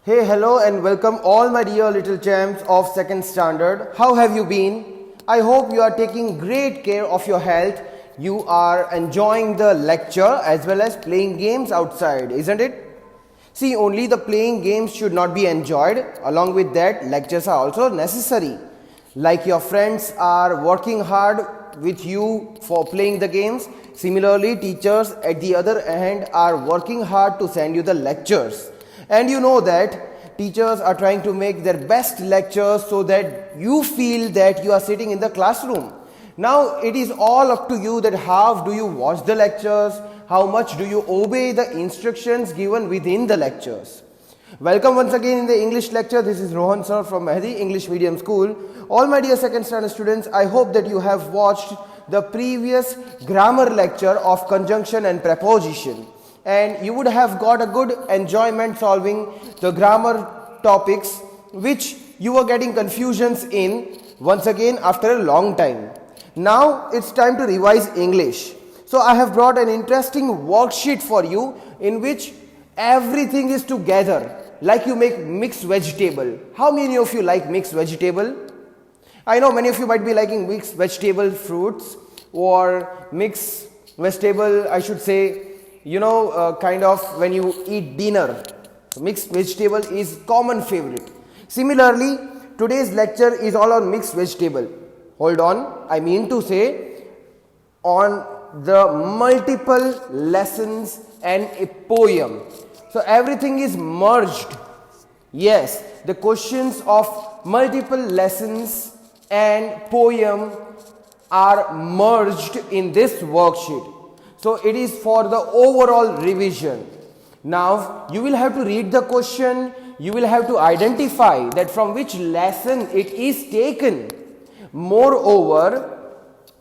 Hey, hello and welcome all my dear little champs of second standard. How have you been? I hope you are taking great care of your health. You are enjoying the lecture as well as playing games outside, isn't it? See, only the playing games should not be enjoyed. Along with that, lectures are also necessary. Like your friends are working hard with you for playing the games, similarly teachers at the other hand are working hard to send you the lectures. And you know that teachers are trying to make their best lectures so that you feel that you are sitting in the classroom. Now it is all up to you that how do you watch the lectures, how much do you obey the instructions given within the lectures. Welcome once again in the English lecture. This is Rohan sir from Mahdi English Medium School. All my dear second standard students, I hope that you have watched the previous grammar lecture of conjunction and preposition. And you would have got a good enjoyment solving the grammar topics which you were getting confusions in once again after a long time. Now it's time to revise English. So I have brought an interesting worksheet for you in which everything is together, like you make mixed vegetable. How many of you like mixed vegetable? I know many of you might be liking mixed vegetable fruits or mixed vegetable, I should say, kind of when you eat dinner. Mixed vegetable is common favorite. Similarly, today's lecture is all on mixed vegetable. Hold on, I mean to say on the multiple lessons and a poem. So everything is merged. Yes, the questions of multiple lessons and poem are merged in this worksheet. So it is for the overall revision. Now you will have to read the question, you will have to identify that from which lesson it is taken. Moreover,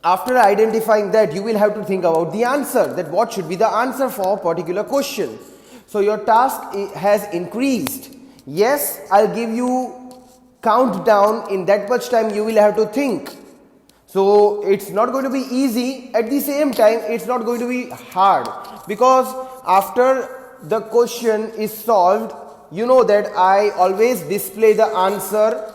after identifying that, you will have to think about the answer, that what should be the answer for a particular question. So your task has increased. Yes, I'll give you countdown. In that much time you will have to think. So it's not going to be easy. At the same time, it's not going to be hard, because after the question is solved, you know that I always display the answer.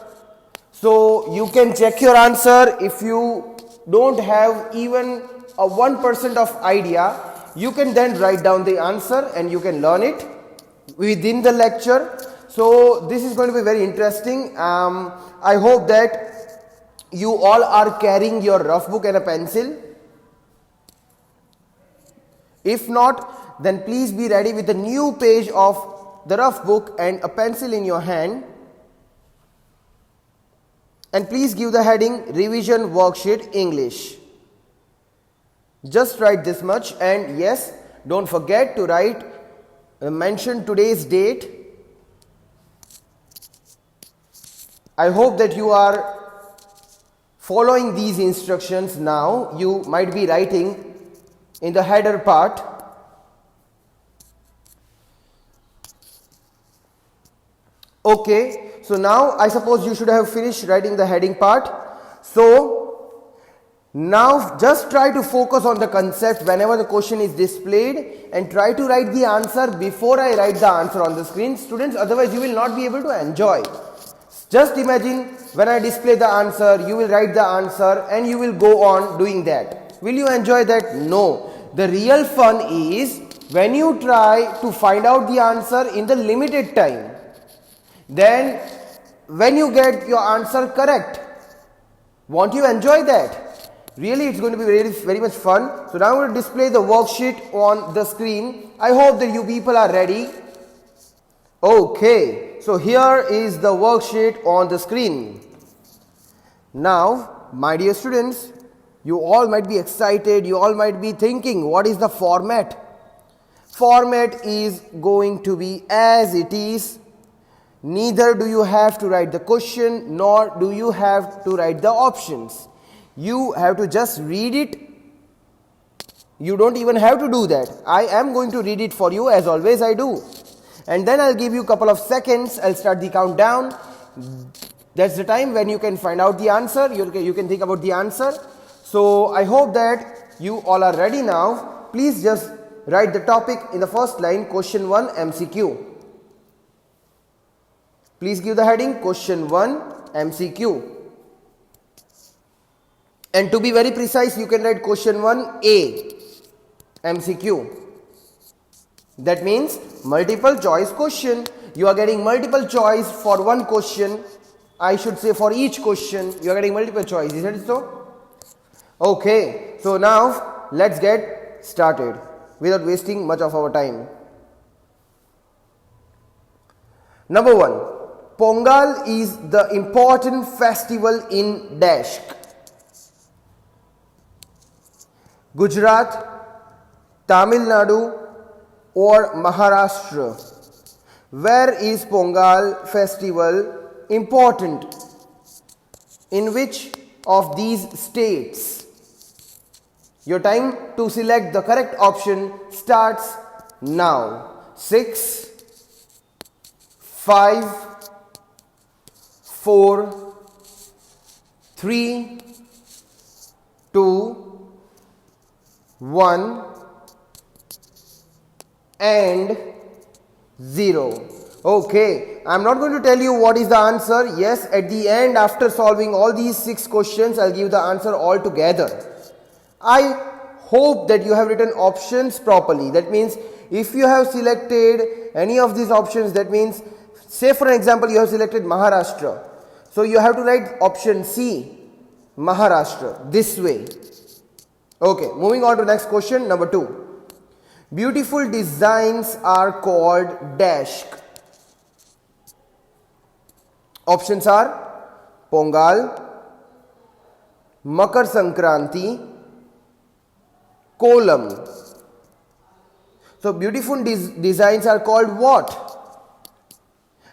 So you can check your answer. If you don't have even a 1% of idea, you can then write down the answer and you can learn it within the lecture. So this is going to be very interesting. I hope that you all are carrying your rough book and a pencil. If not, then please be ready with a new page of the rough book and a pencil in your hand. And please give the heading Revision Worksheet English. Just write this much, and yes, don't forget to write, mention today's date. I hope that you are following these instructions now. You might be writing in the header part. Okay. So now I suppose you should have finished writing the heading part. So now just try to focus on the concept whenever the question is displayed, and try to write the answer before I write the answer on the screen, students, otherwise you will not be able to enjoy. Just imagine when I display the answer, you will write the answer and you will go on doing that. Will you enjoy that? No. The real fun is when you try to find out the answer in the limited time. Then when you get your answer correct, won't you enjoy that? Really, it's going to be very, very much fun. So now I'm going to display the worksheet on the screen. I hope that you people are ready. Okay, so here is the worksheet on the screen. Now, my dear students, you all might be excited. You all might be thinking, what is the format? Format is going to be as it is. Neither do you have to write the question, nor do you have to write the options. You have to just read it. You don't even have to do that. I am going to read it for you, as always I do. And then I'll give you a couple of seconds. I'll start the countdown. That's the time when you can find out the answer. You can think about the answer. So I hope that you all are ready now. Please just write the topic in the first line, question 1 MCQ. Please give the heading question 1 MCQ. And to be very precise, you can write question 1A MCQ. That means multiple choice question. You are getting multiple choice for one question. I should say for each question you are getting multiple choice. Is it so? Okay. So now let's get started without wasting much of our time. Number 1. Pongal is the important festival in dash. Gujarat, Tamil Nadu or Maharashtra. Where is Pongal festival important? In which of these states? Your time to select the correct option starts now. 6, 5, 4, 3, 2, 1 and 0. Okay, I am not going to tell you what is the answer. Yes, at the end, after solving all these 6 questions, I will give the answer all together. I hope that you have written options properly. That means if you have selected any of these options, that means, say for example, you have selected Maharashtra. So you have to write option C, Maharashtra, this way. Okay, moving on to next question, number 2. Beautiful designs are called dash. Options are Pongal, Makar Sankranti, Kolam. So beautiful designs are called what?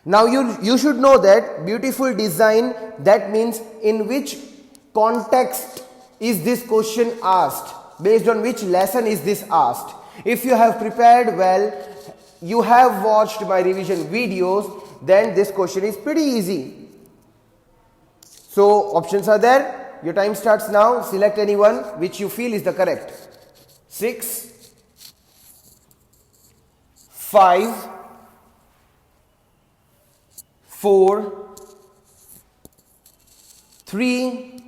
Now you should know that beautiful design, that means in which context is this question asked, based on which lesson is this asked. If you have prepared well, you have watched my revision videos, then this question is pretty easy. So options are there. Your time starts now. Select any one which you feel is the correct. 6, 5, 4, 3,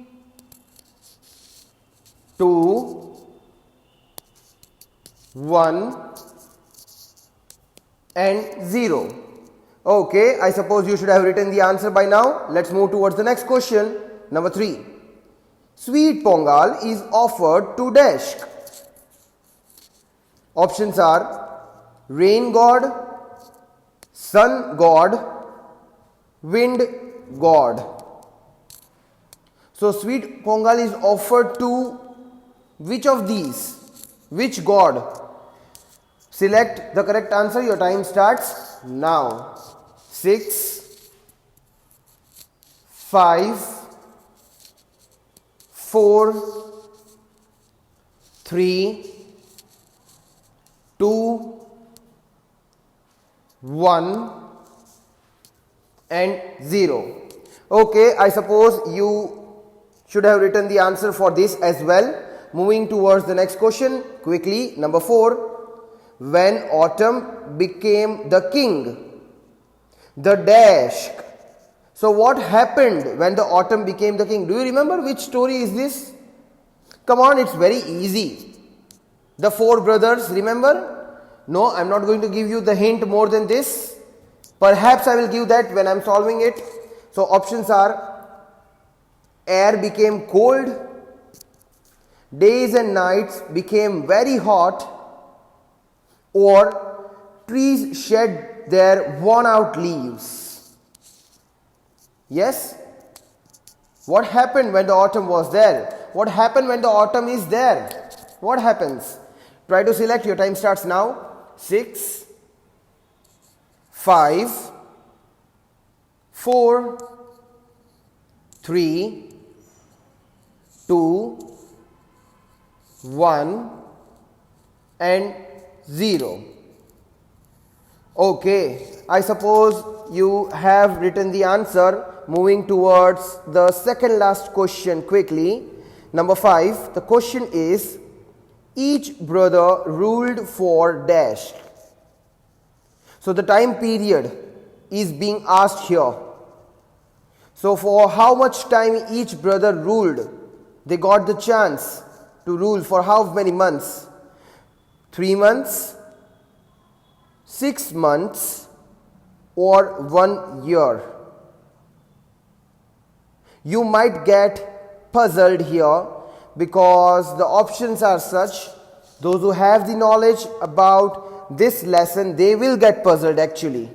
2, 1 and 0. Okay, I suppose you should have written the answer by now. Let's move towards the next question. Number 3. Sweet Pongal is offered to dash. Options are rain god, sun god, wind god. So sweet Pongal is offered to which of these? Which god? Select the correct answer. Your time starts now. 6, 5, 4, 3, 2, 1 and 0. Okay, I suppose you should have written the answer for this as well. Moving towards the next question quickly. Number 4. When autumn became the king. The dash. So what happened when the autumn became the king? Do you remember which story is this? Come on, it's very easy. The 4 brothers, remember? No, I am not going to give you the hint more than this. Perhaps I will give that when I am solving it. So options are air became cold, days and nights became very hot, or trees shed their worn out leaves. Yes? What happened when the autumn was there? What happened when the autumn is there? What happens? Try to select. Your time starts now. 6, 5, 4, 3, 2, 1 and 0. Okay, I suppose you have written the answer. Moving towards the second last question quickly. Number 5, the question is, each brother ruled for dash. So the time period is being asked here. So for how much time each brother ruled? They got the chance to rule for how many months? 3 months, 6 months, or 1 year. You might get puzzled here because the options are such. Those who have the knowledge about this lesson, they will get puzzled actually.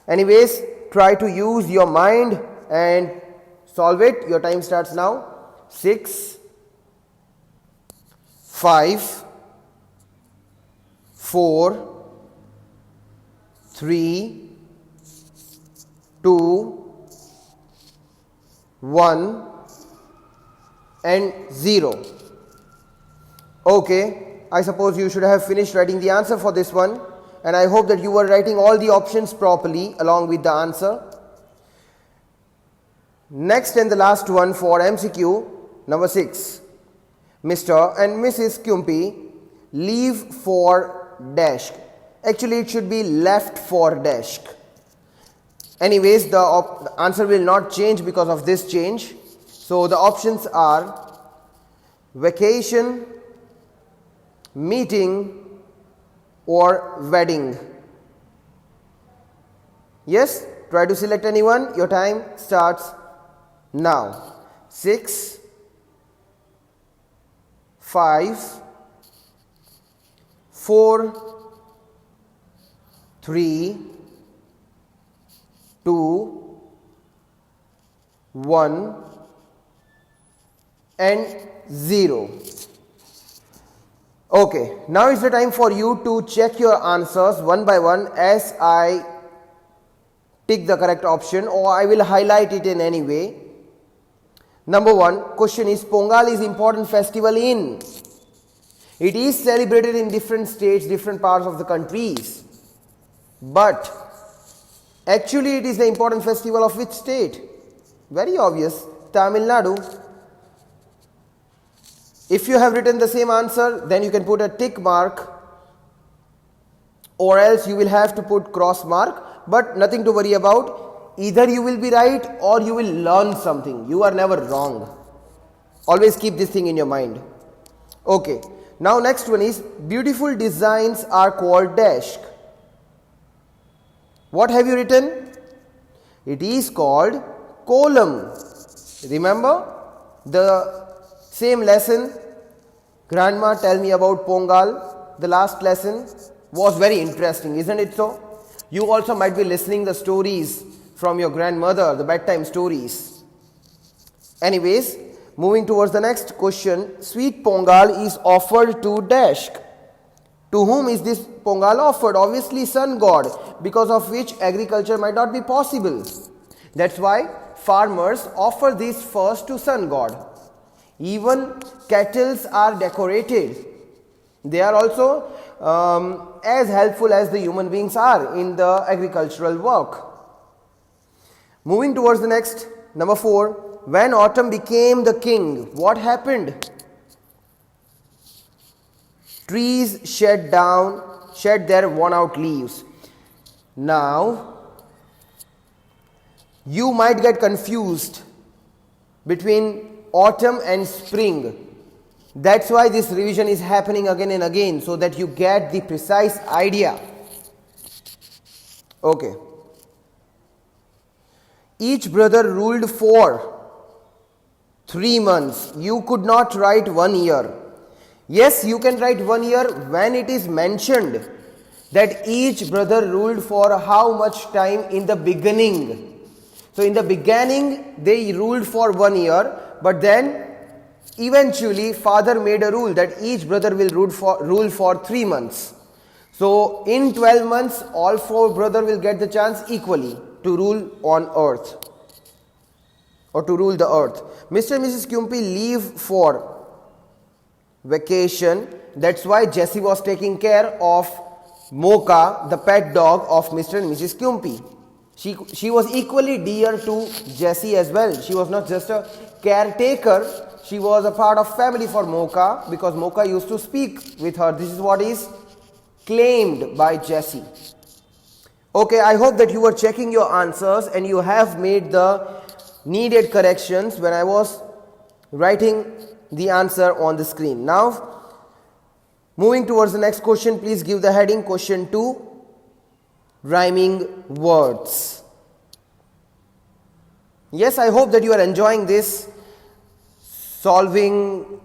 Anyways, try to use your mind and solve it. Your time starts now. 6, 5, 4, 3, 2, 1 and 0. Okay, I suppose you should have finished writing the answer for this one, and I hope that you were writing all the options properly along with the answer. Next and the last one for MCQ, number 6. Mr. and Mrs. Kumpy leave for dash. Actually, it should be left for dash. Anyways, the answer will not change because of this change. So the options are vacation, meeting, or wedding. Yes, try to select anyone. Your time starts now. 6, 5, 4, 3, 2, 1 and 0. Okay, now is the time for you to check your answers one by one as I tick the correct option, or I will highlight it in any way. Number 1 question is, Pongal is important festival in? It is celebrated in different states, different parts of the countries. But actually it is the important festival of which state? Very obvious, Tamil Nadu. If you have written the same answer, then you can put a tick mark, or else you will have to put cross mark, but nothing to worry about. Either you will be right or you will learn something. You are never wrong. Always keep this thing in your mind. Okay, now next one is, beautiful designs are called dash. What have you written? It is called column. Remember the same lesson, Grandma Tell Me About Pongal, the last lesson was very interesting, isn't it so? You also might be listening the stories from your grandmother, the bedtime stories. Anyways, moving towards the next question, sweet Pongal is offered to dash. To whom is this Pongal offered? Obviously sun god, because of which agriculture might not be possible. That's why farmers offer this first to sun god. Even kettles are decorated. They are also as helpful as the human beings are in the agricultural work. Moving towards the next, number 4. When autumn became the king, what happened? Trees shed their worn out leaves. Now, you might get confused between autumn and spring. That's why this revision is happening again and again, so that you get the precise idea. Okay. Each brother ruled for 3 months. You could not write 1 year. Yes, you can write 1 year when it is mentioned that each brother ruled for how much time in the beginning. So in the beginning they ruled for 1 year, but then eventually father made a rule that each brother will rule for 3 months. So in 12 months all 4 brothers will get the chance equally to rule on earth, or to rule the earth. Mr. and Mrs. Kumpy leave for vacation. That's why Jessie was taking care of Mocha, the pet dog of Mr. and Mrs. Kumpy. She was equally dear to Jessie as well. She was not just a caretaker, she was a part of family for Mocha, because Mocha used to speak with her. This is what is claimed by Jessie. Okay, I hope that you were checking your answers and you have made the needed corrections when I was writing the answer on the screen. Now, moving towards the next question, please give the heading question 2, rhyming words. Yes, I hope that you are enjoying this, solving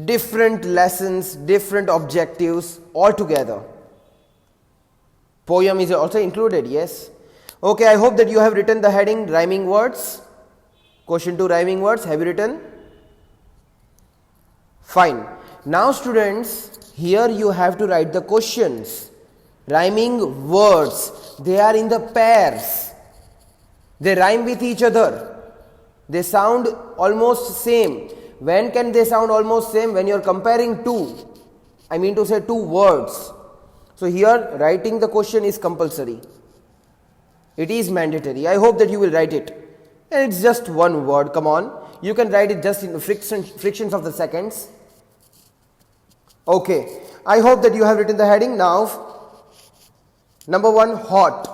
different lessons, different objectives all together. Poem is also included, yes. Okay, I hope that you have written the heading rhyming words. Question 2, rhyming words. Have you written? Fine. Now students, here you have to write the questions. Rhyming words, they are in the pairs. They rhyme with each other. They sound almost same. When can they sound almost same? When you are comparing two. I mean to say two words. So here writing the question is compulsory. It is mandatory. I hope that you will write it. And it's just one word, come on. You can write it just in the frictions of the seconds. Okay. I hope that you have written the heading. Now, number 1, hot.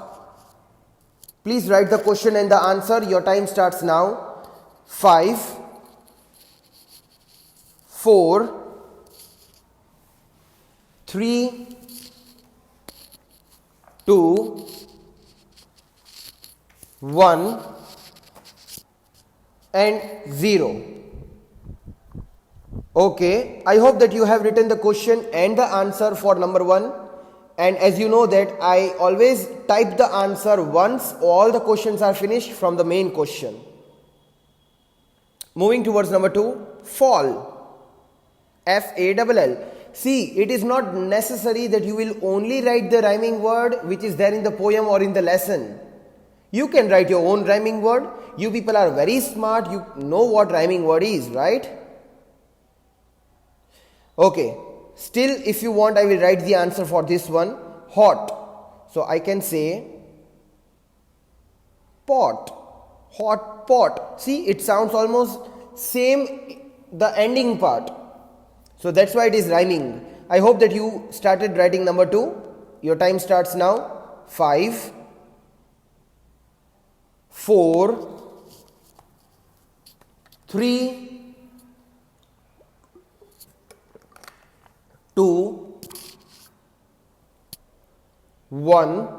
Please write the question and the answer. Your time starts now. 5, 4, 3, 2, 1 and 0. Okay, I hope that you have written the question and the answer for number 1. And as you know that I always type the answer once all the questions are finished from the main question. Moving towards number 2, fall. F-A-L-L. See, it is not necessary that you will only write the rhyming word which is there in the poem or in the lesson. You can write your own rhyming word. You people are very smart. You know what rhyming word is, right? Okay. Still, if you want, I will write the answer for this one. Hot. So I can say pot. Hot pot. See, it sounds almost same, the ending part. So that's why it is rhyming. I hope that you started writing number 2. Your time starts now. 5, 4, 3, 2, 1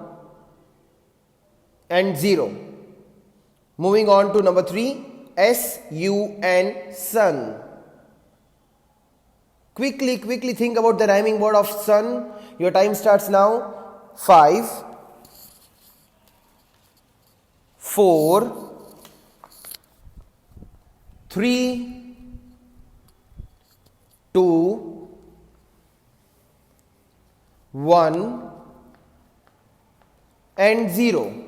and 0. Moving on to number 3, S-U-N, sun. Quickly think about the rhyming word of sun. Your time starts now. 5, 4, 3, 2, 1 and 0.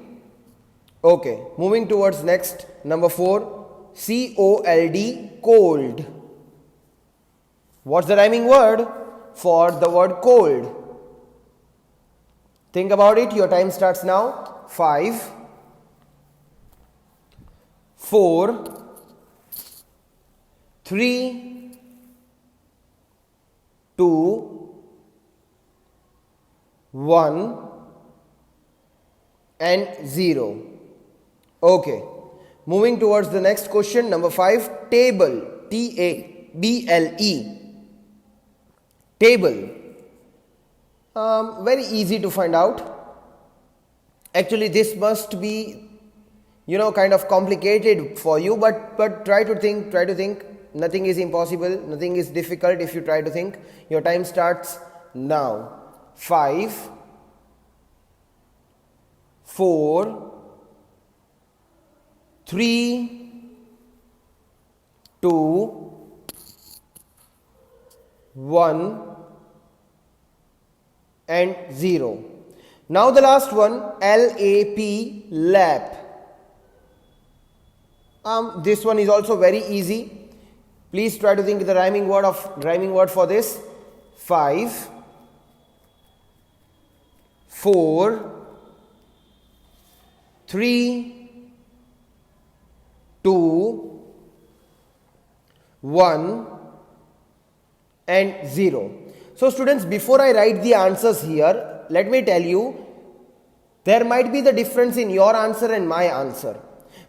Okay, moving towards next, number 4, C-O-L-D, cold. What's the rhyming word for the word cold? Think about it. Your time starts now. 5, 4, 3, 2, 1 and 0. Okay. Moving towards the next question, number 5, table. T-A-B-L-E. Table. Very easy to find out. Actually, this must be, kind of complicated for you, but try to think. Nothing is impossible, nothing is difficult if you try to think. Your time starts now. 5, 4, 3, 2, 1 and 0. Now the last one, L-A-P, lap. This one is also very easy. Please try to think the rhyming word for this. 5, 4, 3, 2, 1 and 0. So students, before I write the answers here, let me tell you, There might be the difference in your answer and my answer.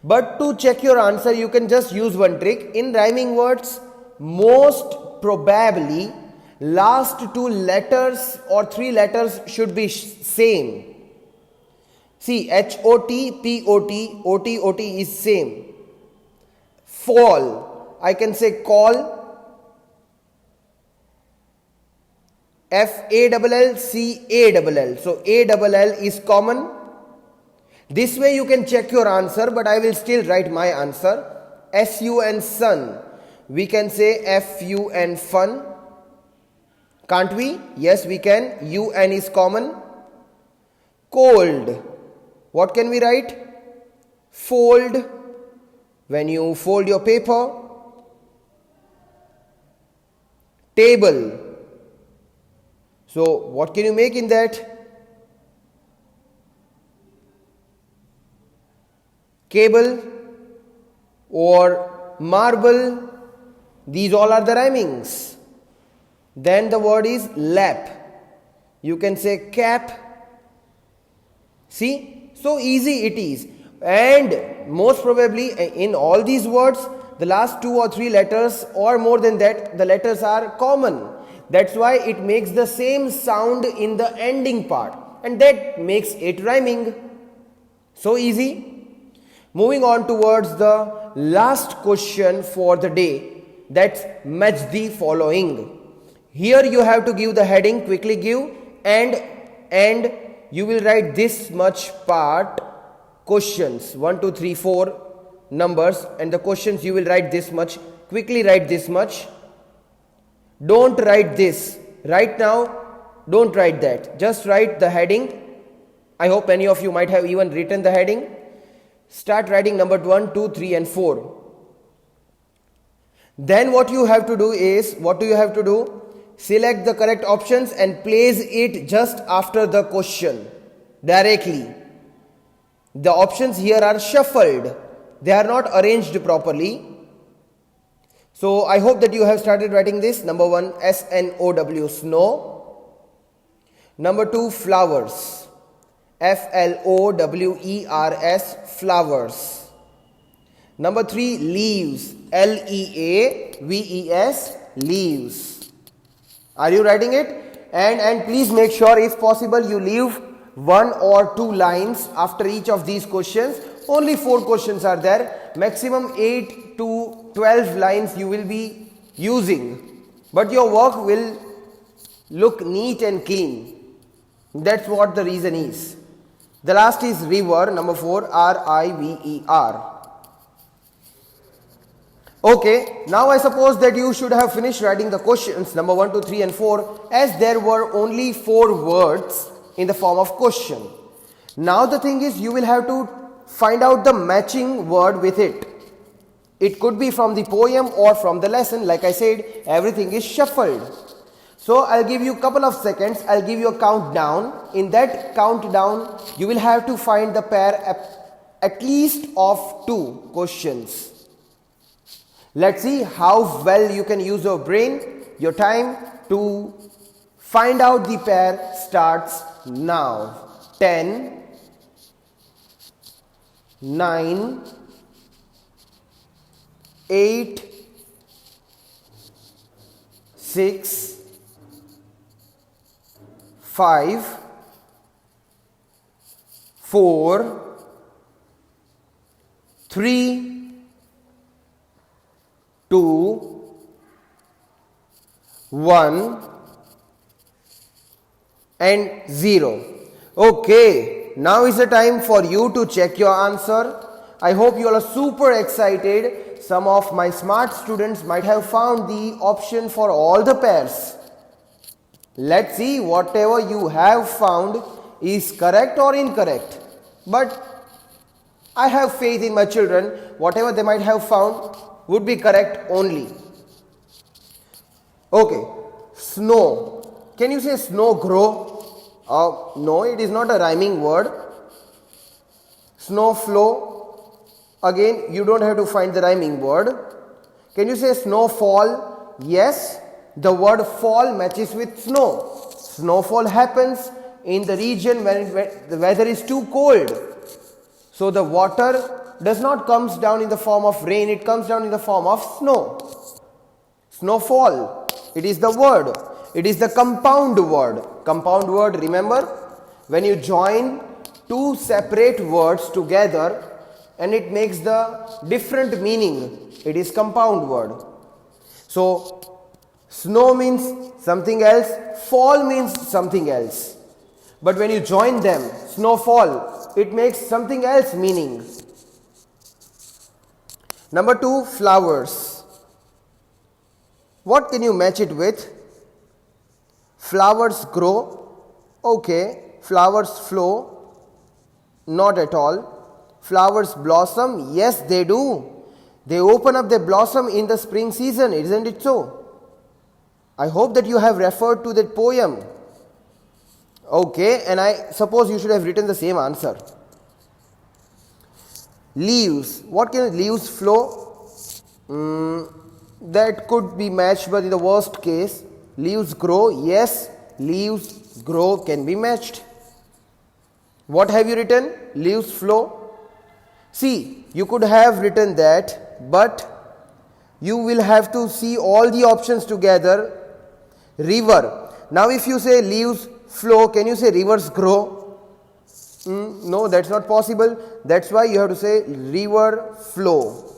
But to check your answer, you can just use one trick. In rhyming words, most probably last two letters or three letters should be same. See, H-O-T, P-O-T, O-T, O-T is same. Fall, I can say call. F-A-L-L, C-A-L-L. So, A-L-L is common. This way you can check your answer, but I will still write my answer. S-U-N, sun. We can say F-U-N, fun. Can't we? Yes, we can. U-N is common. Cold. What can we write? Fold. When you fold your paper. Table. So, what can you make in that? Cable or marble. These all are the rhymings. Then the word is lap. You can say cap. See? So easy it is. And most probably in all these words, the last two or three letters or more than that, the letters are common. That's why it makes the same sound in the ending part. And that makes it rhyming. So easy. Moving on towards the last question for the day. That's match the following. Here you have to give the heading, quickly give, and you will write this much part, questions, 1, 2, 3, 4 numbers, and the questions you will write this much, quickly write this much. Don't write this, right now, don't write that, just write the heading. I hope any of you might have even written the heading. Start writing number 1, 2, 3 and 4. Then what you have to do is, select the correct options and place it just after the question directly. The options here are shuffled. They are not arranged properly. So I hope that you have started writing this. Number 1, S-N-O-W, snow. Number 2, flowers. F-L-O-W-E-R-S, flowers. Number 3, leaves. L-E-A-V-E-S, leaves. Are you writing it? And please make sure, if possible, you leave 1 or 2 lines after each of these questions. Only 4 questions are there. Maximum 8 to 12 lines you will be using. But your work will look neat and clean. That's what the reason is. The last is river, number 4, R-I-V-E-R. Okay, now I suppose that you should have finished writing the questions number 1, 2, 3 and 4, as there were only 4 words in the form of question. Now the thing is, you will have to find out the matching word with it. It could be from the poem or from the lesson. Like I said, everything is shuffled. So I'll give you a couple of seconds. I'll give you a countdown. In that countdown, you will have to find the pair at least of 2 questions. Let's see how well you can use your brain. Your time to find out the pair starts now. 10, 9, 8, 6, 5, 4, 3, 2, 1 and 0. Okay, now is the time for you to check your answer. I hope you all are super excited. Some of my smart students might have found the option for all the pairs. Let's see whatever you have found is correct or incorrect. But I have faith in my children. Whatever they might have found would be correct only. Okay, snow. Can you say snow grow? No, it is not a rhyming word. Snow flow. Again, you don't have to find the rhyming word. Can you say snowfall? Yes, the word fall matches with snow. Snowfall happens in the region when the weather is too cold. So the water does not comes down in the form of rain, it comes down in the form of snow. Snowfall, it is the word. It is the compound word. Compound word, remember, when you join two separate words together and it makes the different meaning, it is compound word. So snow means something else, fall means something else. But when you join them, snowfall, it makes something else meaning. Number 2, flowers. What can you match it with? Flowers grow. Okay. Flowers flow. Not at all. Flowers blossom. Yes, they do. They open up their blossom in the spring season, isn't it so? I hope that you have referred to that poem. Okay, and I suppose you should have written the same answer. Leaves. What can leaves flow? That could be matched, but in the worst case, leaves grow. Yes, leaves grow can be matched. What have you written? Leaves flow. See, you could have written that, but you will have to see all the options together. River. Now if you say leaves flow, can you say rivers grow? No, that's not possible. That's why you have to say river flow.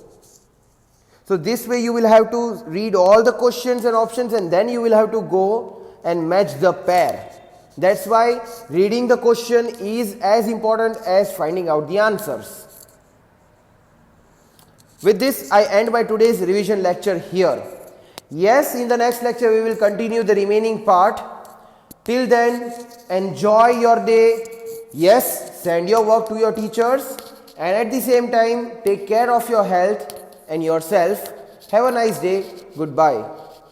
So this way you will have to read all the questions and options and then you will have to go and match the pair. That's why reading the question is as important as finding out the answers. With this, I end my today's revision lecture here. Yes, in the next lecture we will continue the remaining part. Till then, enjoy your day. Yes, send your work to your teachers and at the same time take care of your health and yourself. Have a nice day. Goodbye.